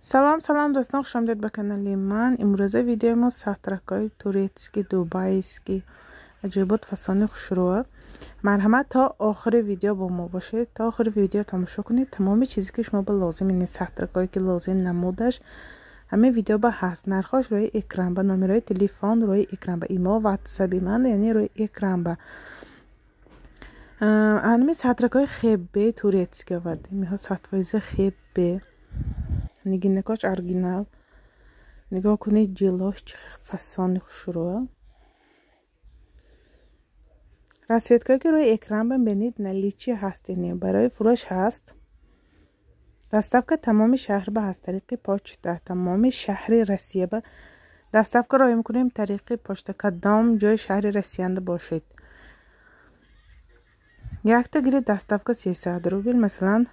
سلام دوستان، خوش آمدید به کانال من. امروزه ویدیو ما ساترکای تورецکی دوبایسکی عجیبات فسانه خوشروه. مرحمت تا آخر ویدیو با ما باشید، تا آخر ویدیو تماشا کنید. تمام چیزی که شما به لازم این ساترکایی که لازم نمودش همه ویدیو با هست. نرخش روی اکران با نمره تلفن روی اکران با ایما واتساپ من یعنی روی اکران با انمی ساترکای خیبه تورецکی آوردیم. میها ساتوایزه خیبه نگینکاش оригинал. نگاه کنید جلوش چه فسانی خوشروه. راسفیتکایی که روی اکران ببینید نلیچی هست، یعنی برای فروش هست. دستافک تمام شهر به از طریق پاچتا تمام شهر روسیه به دستافک رای میکنیم طریق پاچتا کدام جای شهر رسیانده باشید. یک تا گرید دستافک 300 روبل، مثلا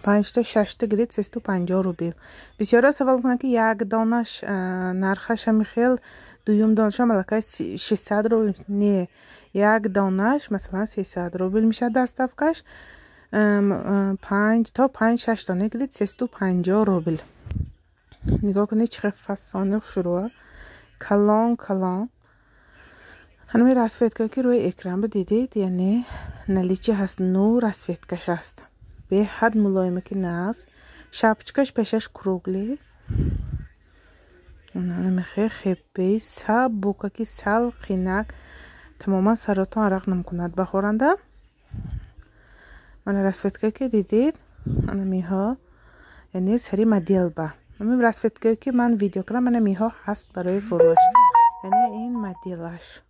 5 تا 6 تا گرید 350 روبل. بسیارا سوال کنن که یک دانش نرخش میخیل، دویم دانش ملکه 600 روبل. نه، یک دانش مثلا 300 روبل میشه دستافکش. 5 تا 5-6 تا گرید 350 روبل. نگاه کنید چه فسانه شروع. کلان هنوی راسفیتکایی که روی اکران دیدید یعنی نلیچی هست. نو راسفیتکش هست، به حد ملایمه که نست. شапچکش پیشش کروگلی. نمیخواه خیبه سب بوکا که سل قینک تماما سرطان عرق نمکند بخورنده. من راسفیتکایی که دیدید میها یعنی سری مدیل با همین راسفیتکایی که من ویدیو کردم من میها هست برای فروش، یعنی این مدیلش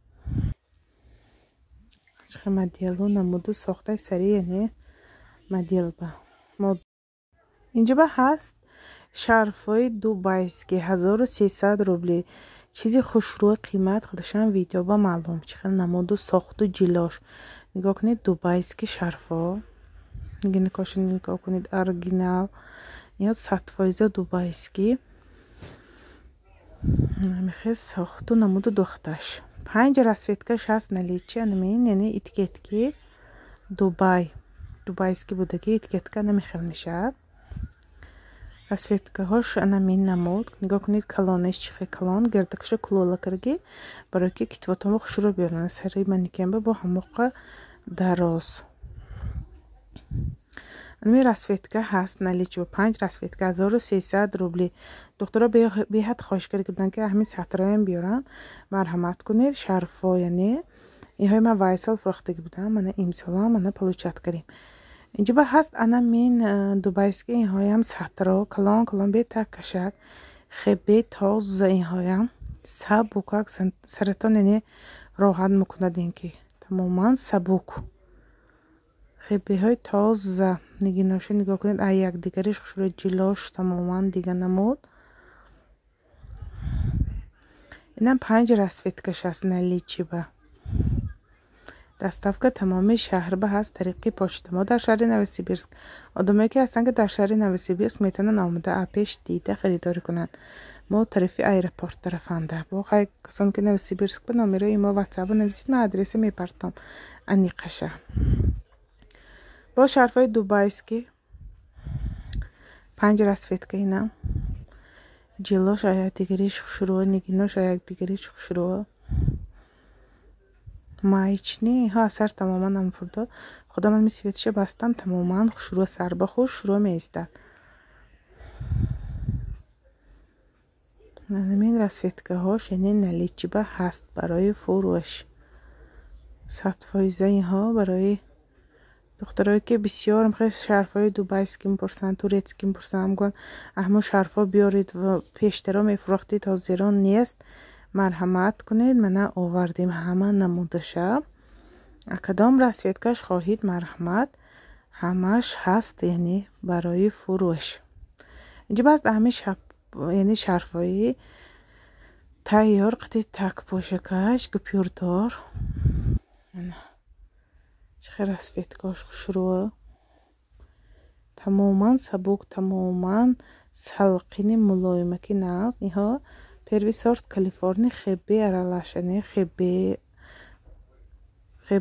چه مدیلو نمودو ساخته سری، یعنی مدیل با اینجا با هست. شرفای دوبایسکی 1300 روبلی. چیزی خوشرو قیمت خودشم ویدیو با معلوم چه نمودو ساخت و جلاش. نگاه کنید دوبایسکی شرفا نگاه کنید оригинал یا ساتوایزه دوبایسکی نمیخواد ساخت و نمودو دختش. 5 راسفیتکش هست نلیچی انمین یعنی اتیکتکی دوبایسکی بوده که اتیکتکا نمیخواد میشه. راسفیتکه هاش انمین نمود. نگاه کنید کلانش چخه کلان گردکش کلولا کرگی برای که کتواتامو خوش رو بیارن سری منیکن با هموقع دراز. انمی راسفیتکه هست نلیچی و 5 راسفیتکه 1300 روبلی. دکترها به حد خواهش کرده بودن که همین سطرایم بیارن. مرحمت کنید. شرفا یعنی اینهای من وایسال فروخته بودم. من امسالا من پلوچت کردیم. اینجا با هست انا مین دوبایسکی اینهای هم سطرا کلان به تکشک خیبه تاز اینهای هم سبوکاک سرطان یعنی راحت مکند اینکه تماما سبوک خیبه های تازه نگیناشه. نگاه کنید یک دیگرش خوشور جلاش تماما دیگه نمود. اینم 5 راسفیتکش هست نلیچی با دستافک تمام شهر به هست طریقی پاچتا. ما در شهر نوسیبیرسک آدمایی که هستن که در شهر نوسیبیرسک میتونن آمده اپش دیده خریداری کنن. ما طرفی ایرپورت طرفنده با خیلی کسان که نوسیبیرسک به نمره ایما واتساپ نویسید من ادرس میپرتم انیقشه. با شرفای دوبایسکی 5 راسفیتکه اینم جلوش آید دیگریش خوشروه نگیناش آید دیگریش خوشروه مایچنی ها اثر تماما نمفرده. خدا من میسیویتشه بستم تماما خوشروه سر با خوشروه میستد. نمین راسفیتکه هاش یعنی نلیچی با هست برای فروش. ساتفایزه این ها برای دخترایی که بسیار میخواد شرفای دوبایسکی میپرسن تورецکی میپرسن میگن اما شرفا بیارید و پیشترا میفروختید تا زیران نیست. مرحمت کنید من آوردیم همه نمودشه. کدام راسفیتکش خواهید مرحمت همش هست یعنی برای فروش. اینجا باز همه یعنی شرفایی تیار قطعی تک پوشکش گپیوردار چه راسفیتکاش خوشروه تماما سبوک تماما سلقین ملایمه که ناز. اینها پیروی سورت کالیفرنی خیبه ارالش یعنی خیبه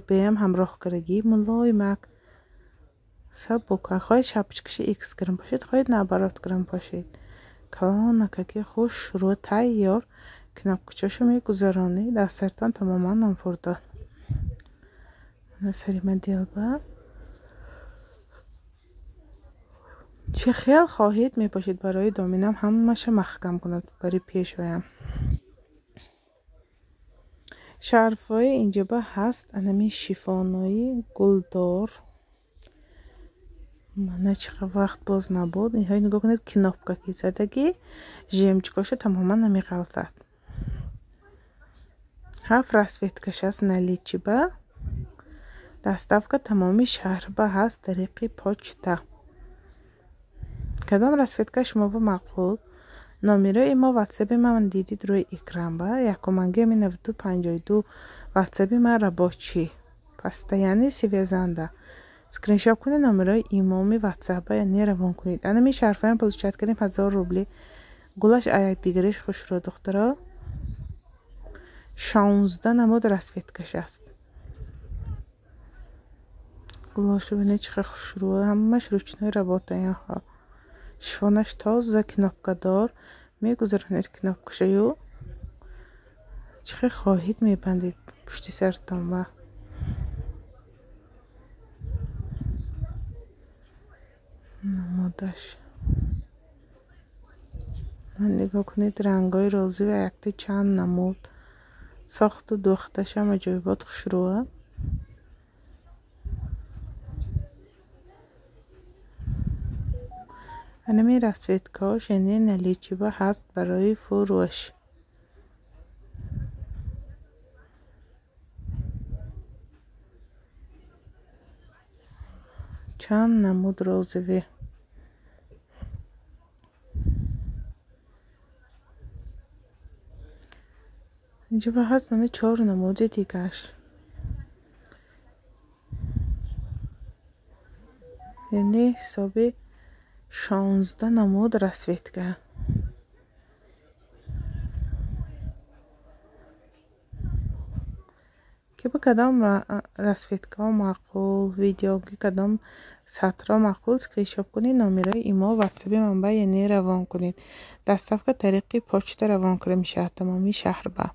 هم همراه کرگی ملایمک сабука. Хоҳед шапочкаши икс гирим бошед, хоҳед наоборот гирим бошед. Калонакаки хуш шурӯъ тайёр. Кнопкачашо мегузаронӣ, дастартон тамоман намфурдор. Насарима дилба. چه خیال خواهید می باشید برای دامنم همش محکم کند برای پیشوایم. شرفای اینجا با هست انمی شیفانایی گلدار. من چقدر وقت باز نبود. این های نگاه کنید کناپکا کی زدگی ژیمچکاش تماما نمی غلطد. هفت رسویتکش است نلیچی با دستافکا تمامی شهر با هست طریقی پاچتا. کدام رسویتکا شما با مقبول номерои мо ватсаби ман дидид рӯи экран ба 19252 ватсаби ма рабочий постоянный связанда скриншот кунед номерои имоми ватсаба яъне равон кунед анами шарфаям получат кардем 1000 рубли гулаш аяк дигариш хушро духтаро 16 намуд расветкаш аст гулаш бинед чиқадр хушро ҳамаш ручной работаянҳо шифонаш тоза кнопкадор мегузаронед кнопкашаю чихе хоҳед мебандед пушти сартон ва намудаш ман нигоҳ кунед рангои розӣ ва якта чанд намуд сохту духташам аҷоибот хушрӯа анами расветкаош яъне наличиба ҳаст барои фурӯш чанд намуд розивӣ инҷоба ҳаст мана 4 намуди дигаш яъне ҳисоби 16 намуд расветка ки ба кадом расветка маъқул видеоги кадом сатро маъқул скриншот кунед номерои имо ватсаби манба яъне равон кунед доставка тариқи почта равон карда мешавад тамоми шаҳр ба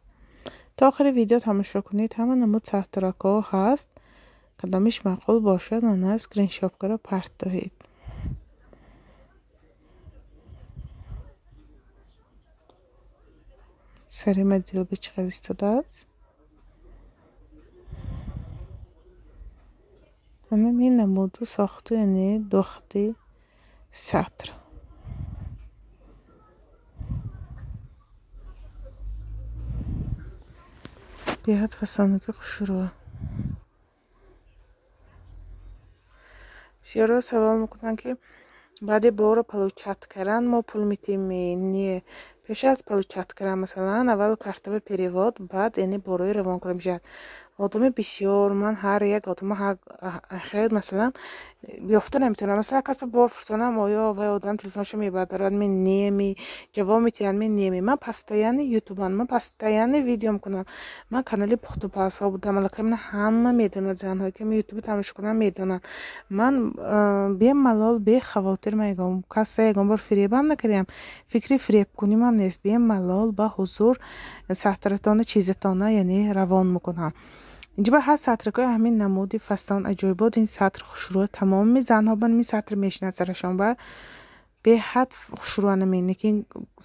то охири видео тамошо кунед ҳама намуд сатракҳо ҳаст кадомиш маъқул бошад мана скриншоткаро парт доҳед Сарима дилба чиқадр истодааст манам ин намуду сохту яъне духти сатр беҳад фасонаки хушрӯ бисёрҳо савол мекунанд ки баъди боро получат кардан мо пул метем не пеш аз получат кардан масалан аввал картаба перевод баъд яъне борои равон карда мешавад одами бисёр ман ҳар як одама хел масалан ёфта наметавонам масалан кас ба бор фурсонам оё вай одам телефонашо мебардорад мен неми ҷавоб метиҳад мен неми ман постоянно ютубам ман постоянно видео мекунам ман канали пухтупазҳо будам аллакай мана ҳама медонад занҳое ки ман ютуби тамошо кунам медонанд ман бемалол бехавотир мегӯям каса ягон бор фиребам накардам фикри фиребкунimам нест бемалол ба ҳузур сатратона чизатона яъне равон мекунам инҷоба ҳаст сатракҳои ҳамин намуди фасон аҷоибот ин сатр хушрӯ тамоми занҳо ба ин сатр мешинад сарашон ба беҳад хушрӯ намене ки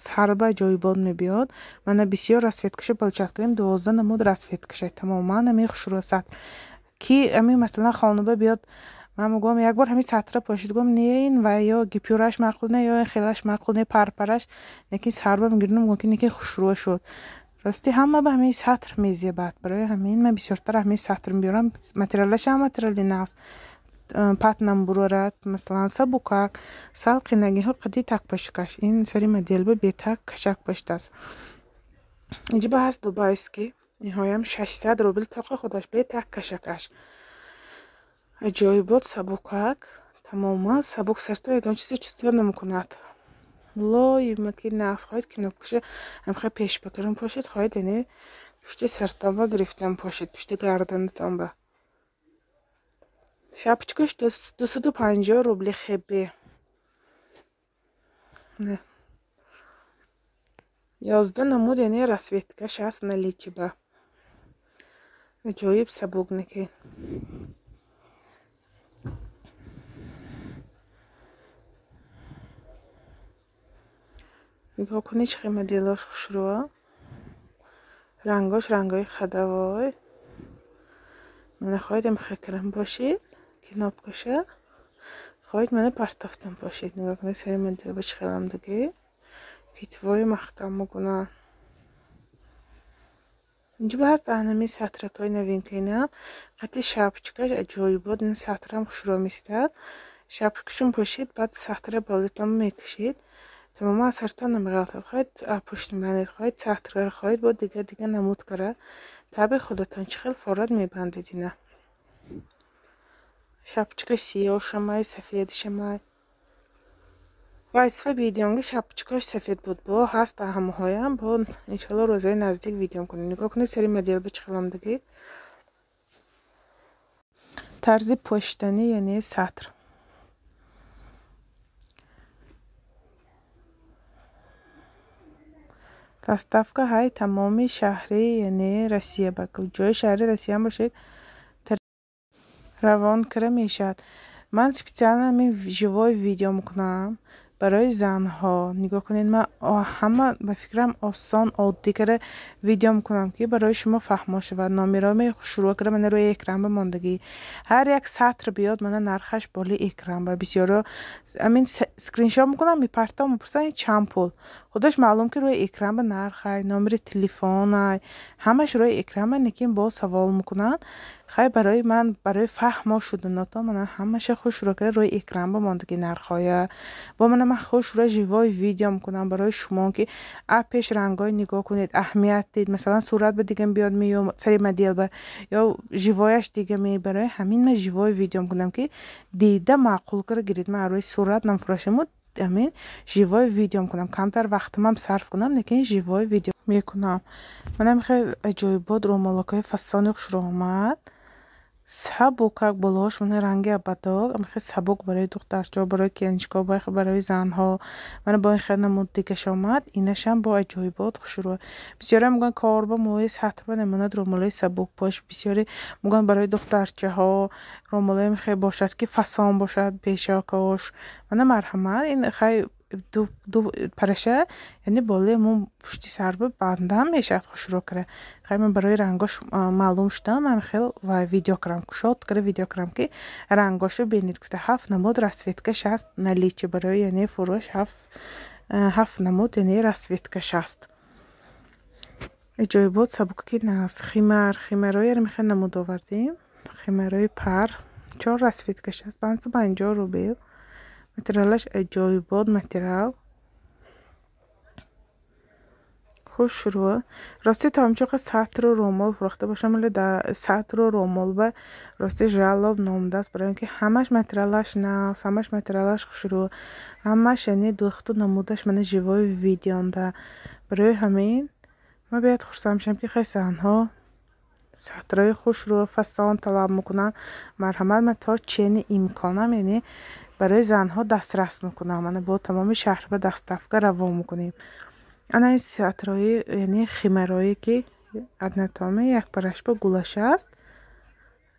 сарба аҷоибот мебиёд мана бисёр расветкаша получат кардем 12 намуд расветкаша тамоман ами хушрӯ сатр ки ами масалан хонуба биёд ман мегӯям як бор ҳамин сатра пошид гӯям не ин ва ё гипюраш маъқул не ё хелаш маъқул не парпараш лекин сарба мегирем мегӯям ки неки хушрӯ шуд рости ҳама ба ҳамин сатр мезебад барои ҳамин ман бисёртар ҳамин сатр мебиёрам материалаш ҳам материали нағз патнам бурорад масалан сабукак салқинагиҳо қади так пошикаш ин Сарима дилба бетак кашак поштаст инҷоба ҳаст дубайский ниҳоям 600 рубл тоқи худаш бетак кашакаш аҷоибот сабукак тамоман сабук сарто ягон чизе чувство намекунад лоима ки нағз хоҳед кнопкаша ҳамхай пешбакарон бошед хоҳед яъне пушти сартон ба гирифтан бошед пушти гарданатон ба шапочкаш 250 рубли хебе. نه 11 نمود یعنی رسویتکش هست نلیچی با جایب سبوگ نکن نگاه کنی چه مدلاش خوش رو رنگاش رنگای خدوای من خواهیدم خکرم باشید که ناب کشه خواهید من پرتافتم باشید نگاه کنی سری مدل بچه خیلم دیگه کتوای محکم میکنن اینجا باز دانمی سطرکای نوین کنم قطعی شапочкаш аҷоибот این سطرم خوشرو میستد شапочкашون پوشید بعد سطر بالاتم میکشید تمام از سرتان نمیغلطد خواهید پشت منید خواهید سطر خواهید با دیگه نمود کره تابع خودتان چه خیلی فوراد میبندید اینه شапочка سیاه شمای سفید شمای واسه ویدیومگی شапочкаш سفید بود با هست همهایم با انشالله روزای نزدیک ویدیوم کنیم نگاه کنید سری مدل بچخلم دیگه طرز پشتنی یعنی سطر доставка های تمامی شهری یعنی روسیه با جای شهری روسیه هم باشید روان کرده میشد من специально همین ژوای ویدیو میکنم برای زنها نگاه کنید من همه به فکرم آسان عادی کرده ویدیو میکنم که برای شما فهم شود نامیرام شروع کرده من روی اکران بماندگی هر یک سطر بیاد من نرخش بالا اکران با بسیار همین اسکرین شات میکنم میپرتم میپرسن چند پول خودش معلوم که روی اکران به نرخ نمره تلفن همش روی اکران من نکیم با سوال میکنن خیلی برای من برای فهم شدن تا من همش خوش رو کرده روی اکران بماندگی نرخای با من خوش رو ژوای ویدیو میکنم برای شما که اپش رنگای نگاه کنید اهمیت دید مثلا صورت به دیگه بیاد میام سری مدل به یا ژوایش دیگه می برای همین من ژوای ویدیو میکنم که دیده معقول کرده گیرید من روی صورت نمفراشم همین ژوای ویدیو میکنم کمتر وقتم هم صرف کنم لیکن ژوای ویدیو میکنم من خیلی عجایبات رومالکای فسانی خوش اومد سبک بالاش من رنگی ابداغ اما خیلی سبک برای دخترچا برای کنچکا برای زنها من با این خیلی نمود دیگه آمد اینش هم با عجایبات خوش رو بسیاری میگن کار با موی سطح نموند رومالای سبک باش بسیاری میگن برای دخترچه ها رومالای خیلی باشد که فسان باشد پیشاکاش من مرحمت این خیلی دو پرشه یعنی بالای مون پشتی سر به بندم میشه خوش رو کرده خیلی من برای رنگاش معلوم شدم من خیلی ویدیو کرم شد کرده ویدیو کرم که رنگاشو بینید که 7 نمود رسویتکش هست نلیچه برای یعنی فروش 7 نمود یعنی رسویتکش هست جای بود سبکی ناز خیمرای رو میخواه نمود آوردیم خیمرای پر 4 رسویتکش هست 550 روبل متریالش عجایبات متریال خوش رو راستی تا همچون سطر و رومال فروخته باشم ولی در سطر و رومال و راستی جلاب نامده است برای اینکه همش متریالش نه همش متریالش خوش رو همش یعنی دوخت و نمودش من ژوای ویدیو ده برای همین ما باید خوش میشم که خیلی زنها سطرهای خوش رو فستان طلب میکنن مرحمت من تا چین امکانم یعنی برای زنها دسترس میکنم من با تمام شهر به دستافگه روان میکنیم انا این سطرهای یعنی خیمرهایی که ادنتامه یک پرش با گولش است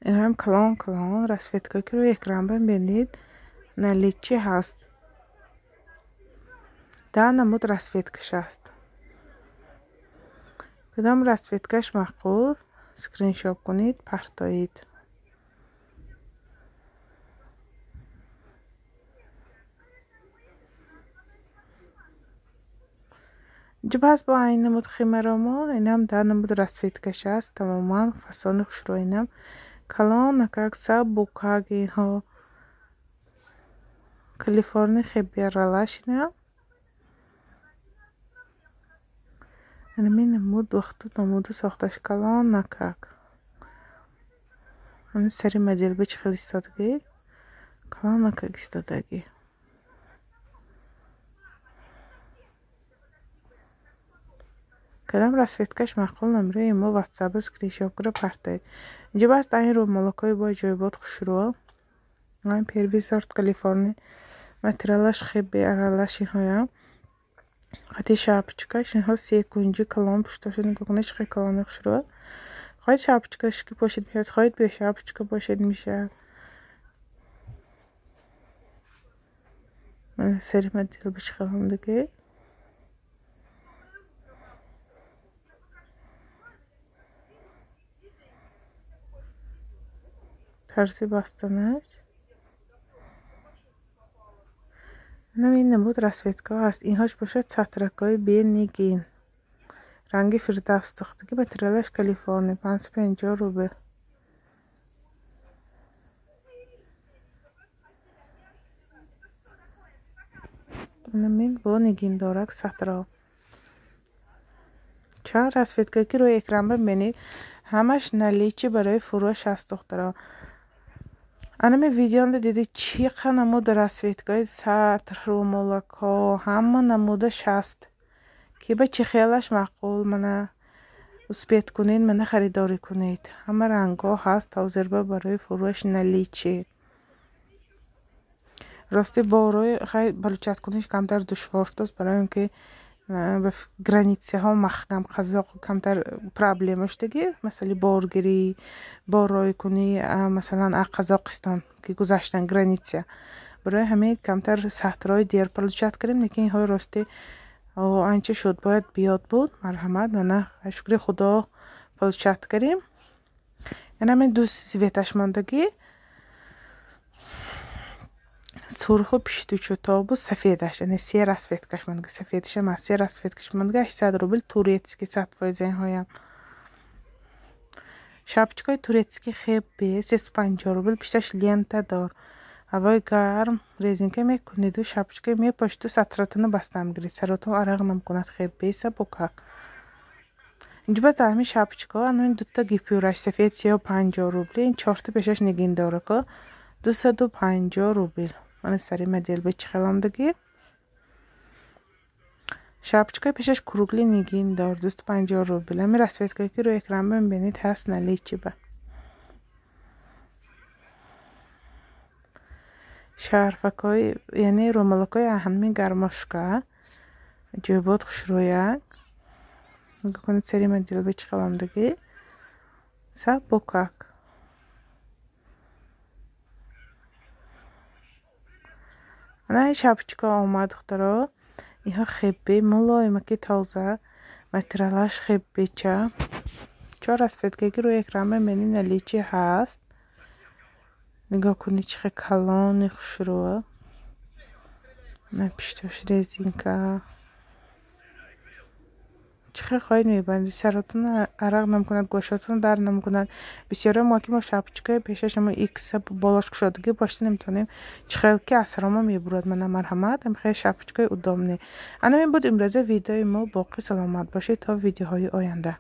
این هم کلان رسویتکایی که روی اکران ببینید نلیچی هست در نمود رسویتکش است کدام رسویتکش معقول اسکرین شات کنید پرتایید اینجا باز با این نمود خیمرما اینم در نمود رسویتکش است تماما فسان خوش رو اینم کلان نکاک سبکاگی ها کالیفرنیا خیلی رالاش اینم این نمود وقت نمود ساختش کلان نکاک این سری مدل بچ خیلی استادگی کلان نکاک استادگی کدام رسویتکش معقول نمره ما واتساپ اسکرین شات کنه پرتایید اینجا باز این رو ملاکای با جایبات خوش رو این первый сорт Калифорния. материалаш хеле аралаши ҳоям. хати шапочкаш инҳо секунҷи калон пушташон нигоҳ чӣ калони хушро. хоҳед шапочкашки пошид мешавад, хоҳед бе шапочка пошид мешавад. ман сари модел бичхалам диге. тарзи бастанаш. این نمود расцветка ҳаст. инҳош бошад сатракҳои бенигин. ранги фирдавс дохтаги материалаш Калифорния 550 рубл. این бо нигин дорад сатро. чанд расцветка ки рӯи экран бибинед ҳамаш наличи барои фурӯш ҳаст духтаро. анами видеода дидед чӣ қа намуд расцветкаи сатр, румолакҳо ҳама намудаш ҳаст ки ба чӣ хелаш маъқул мана успед кунед, мана харидорӣ кунед. ҳама рангҳо ҳаст ҳозирба барои фурӯш наличи. рости борои хай балучат куниш камтар душвортаст барои он ки ба границаҳо махкам қазоқ камтар проблема штаги масали боргирӣ боррои кунӣ масалан а қазоқистон ки гузаштан граница барои ҳамин камтар сатрои дер балучат кардем. лекин инҳои рости анча шуд бояд биёд буд. марҳамат мана шукри худо балучат кардем. ҳамин ду светаш мондаги сурху пишту чӯтобу сафедаш, яъне се расцветкаш мондаги. сафедаш ам се расцветкаш мондаги 800 рубл турецки сатфои зенҳоям. шапочкаи турецки хебе 350 рубл пишташ лента дор. ҳавои гарм резинка мекуниду шапочкаи мепошиду сатратуну баста мегиред. саратун арақ намкунад хебе сабукак. инҷо ба таъми шапочка анин дута гипюраш сафед 350 рубл. ин чорта пешаш нигин дорако 250 рубл. من سری مدل به چی خلام دگی شапочка пешаш кругли нигин дор 250 рубл. ами расцветка ки рӯи экран мебинед ҳаст наличи ба шарфакои яъне румалакои аҳанми гармошка ҷӯбот хушрӯяк нигоҳ кунед сари модел ба чӣ хелам дагӣ сабукак. ана шапочка омад духтаро. инҳо хебе мулоимаки тоза материалаш хеббеча. чор расцветка ки рӯи экран мебинед наличи ҳаст. нигоҳ кунед чӣ калони хушрӯ. на пиштош резинка чӣ хоҳед мебандед. саратун арақ намкунад, гӯшатун дар намкунад. бисёре мо ки мо шапочкаи пешаш мо икса болош кушодаги бошта наметавонем чӣ хел ки асрамо мебурад. мана марҳамат ам хел шапочкаи удобне. анамин буд имрӯза видеои мо. боқӣ саломат бошед то видеоҳои оянда.